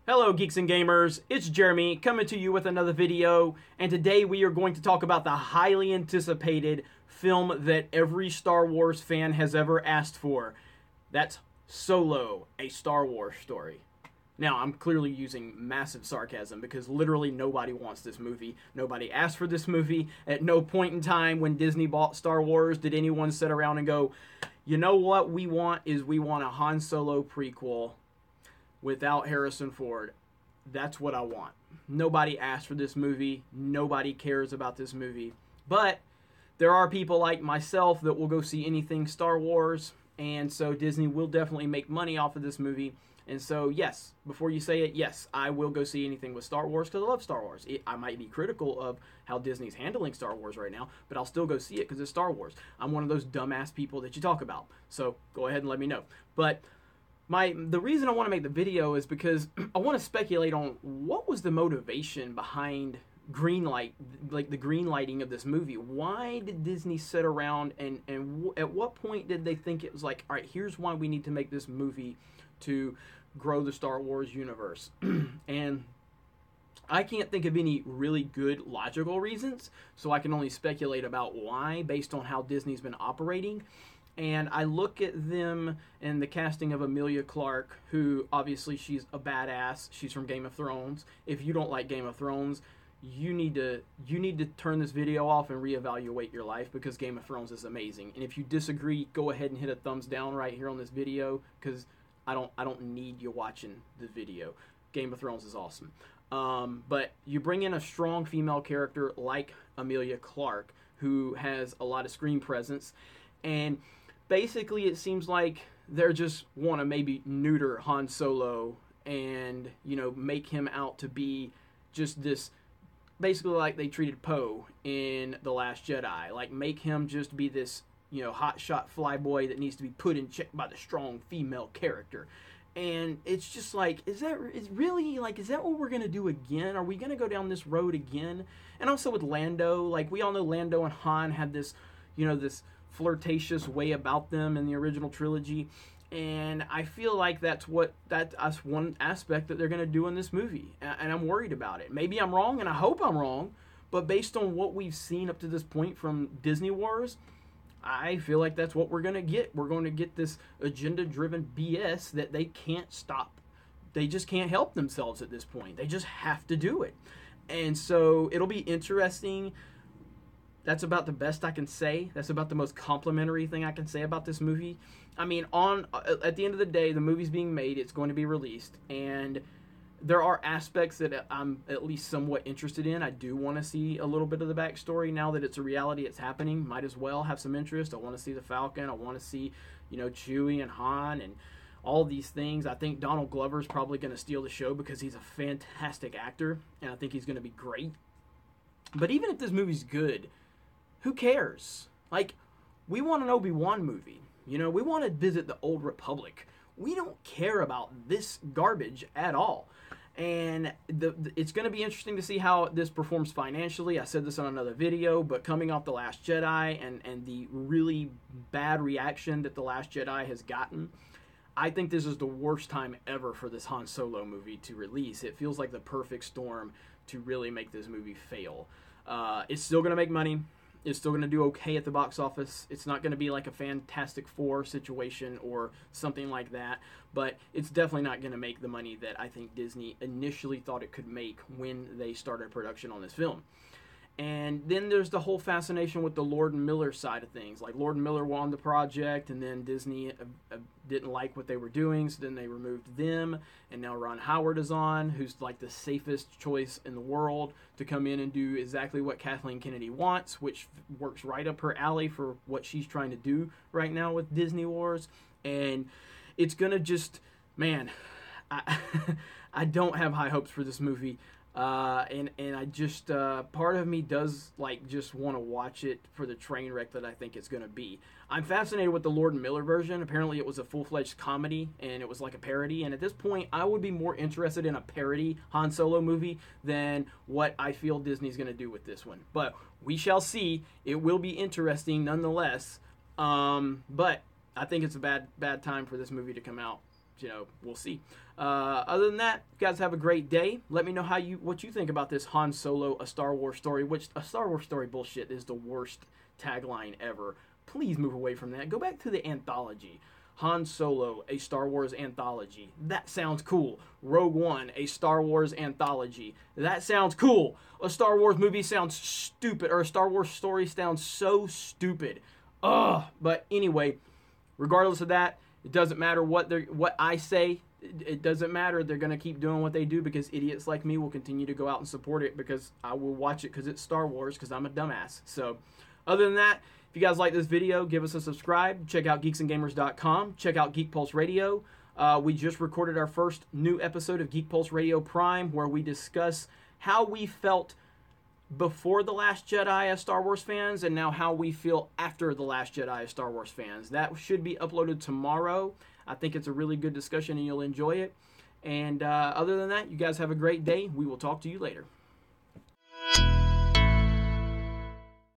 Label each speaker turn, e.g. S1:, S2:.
S1: Hello geeks and gamers, it's Jeremy coming to you with another video, and today we are going to talk about the highly anticipated film that every Star Wars fan has ever asked for. That's Solo, a Star Wars story. Now, I'm clearly using massive sarcasm because literally nobody wants this movie. Nobody asked for this movie. At no point in time when Disney bought Star Wars did anyone sit around and go, you know what we want a Han Solo prequel without Harrison Ford. That's what I want. Nobody asked for this movie. Nobody cares about this movie. But there are people like myself that will go see anything Star Wars, and so Disney will definitely make money off of this movie. And so, yes, before you say it, yes, I will go see anything with Star Wars because I love Star Wars. I might be critical of how Disney's handling Star Wars right now, but I'll still go see it because it's Star Wars. I'm one of those dumbass people that you talk about. So go ahead and let me know. But the reason I want to make the video is because I want to speculate on what was the motivation behind the green lighting of this movie. Why did Disney sit around and at what point did they think it was like, all right, here's why we need to make this movie to grow the Star Wars universe? And I can't think of any really good logical reasons, so I can only speculate about why based on how Disney's been operating. And I look at them and the casting of Emilia Clarke, who obviously she's a badass. She's from Game of Thrones. If you don't like Game of Thrones, you need to turn this video off and reevaluate your life because Game of Thrones is amazing. And if you disagree, go ahead and hit a thumbs down right here on this video because I don't need you watching the video. Game of Thrones is awesome. But you bring in a strong female character like Emilia Clarke, who has a lot of screen presence, and basically it seems like they're just want to maybe neuter Han Solo and, make him out to be just this, basically like they treated Poe in The Last Jedi. Like, make him just be this, hotshot flyboy that needs to be put in check by the strong female character. And it's just like, is that what we're going to do again? Are we going to go down this road again? And also with Lando, like, we all know Lando and Han had this, this flirtatious way about them in the original trilogy, and I feel like that's one aspect that they're going to do in this movie, and I'm worried about it. Maybe I'm wrong, and I hope I'm wrong, but based on what we've seen up to this point from Disney Wars, I feel like that's what we're going to get. We're going to get this agenda-driven BS that they can't stop. They just can't help themselves at this point. They just have to do it. And so it'll be interesting. That's about the best I can say. That's about the most complimentary thing I can say about this movie. I mean, at the end of the day, the movie's being made. It's going to be released. And there are aspects that I'm at least somewhat interested in. I do want to see a little bit of the backstory. Now that it's a reality, it's happening. Might as well have some interest. I want to see the Falcon. I want to see, Chewie and Han and all these things. I think Donald Glover's probably going to steal the show because he's a fantastic actor. And I think he's going to be great. But even if this movie's good, who cares? Like, we want an Obi-Wan movie. We want to visit the Old Republic. We don't care about this garbage at all. And it's going to be interesting to see how this performs financially. I said this on another video, but coming off The Last Jedi and the really bad reaction that The Last Jedi has gotten, I think this is the worst time ever for this Han Solo movie to release. It feels like the perfect storm to really make this movie fail. It's still going to make money. It's still going to do okay at the box office. It's not going to be like a Fantastic Four situation or something like that, but it's definitely not going to make the money that I think Disney initially thought it could make when they started production on this film. And then there's the whole fascination with the Lord and Miller side of things. Like, Lord and Miller won the project, and then Disney didn't like what they were doing, so then they removed them. And now Ron Howard is on, who's like the safest choice in the world to come in and do exactly what Kathleen Kennedy wants, which works right up her alley for what she's trying to do right now with Disney Wars. And it's going to just, man, I don't have high hopes for this movie. And I just, part of me does just want to watch it for the train wreck that I think it's going to be. I'm fascinated with the Lord and Miller version. Apparently it was a full-fledged comedy and it was like a parody. And at this point, I would be more interested in a parody Han Solo movie than what I feel Disney's going to do with this one. But we shall see. It will be interesting nonetheless. But I think it's a bad time for this movie to come out. we'll see. Other than that, you guys have a great day. Let me know what you think about this Han Solo, a Star Wars story, which a Star Wars story bullshit is the worst tagline ever. Please move away from that. Go back to the anthology. Han Solo, a Star Wars anthology. That sounds cool. Rogue One, a Star Wars anthology. That sounds cool. A Star Wars movie sounds stupid, or a Star Wars story sounds so stupid. Ugh. But anyway, regardless of that, it doesn't matter what I say. It doesn't matter. They're going to keep doing what they do because idiots like me will continue to go out and support it because I will watch it because it's Star Wars because I'm a dumbass. So, other than that, if you guys like this video, give us a subscribe. Check out geeksandgamers.com. Check out Geek Pulse Radio. We just recorded our first new episode of Geek Pulse Radio Prime where we discuss how we felt before The Last Jedi as Star Wars fans and now how we feel after The Last Jedi as Star Wars fans. That should be uploaded tomorrow. I think it's a really good discussion and you'll enjoy it. And other than that, you guys have a great day. We will talk to you later.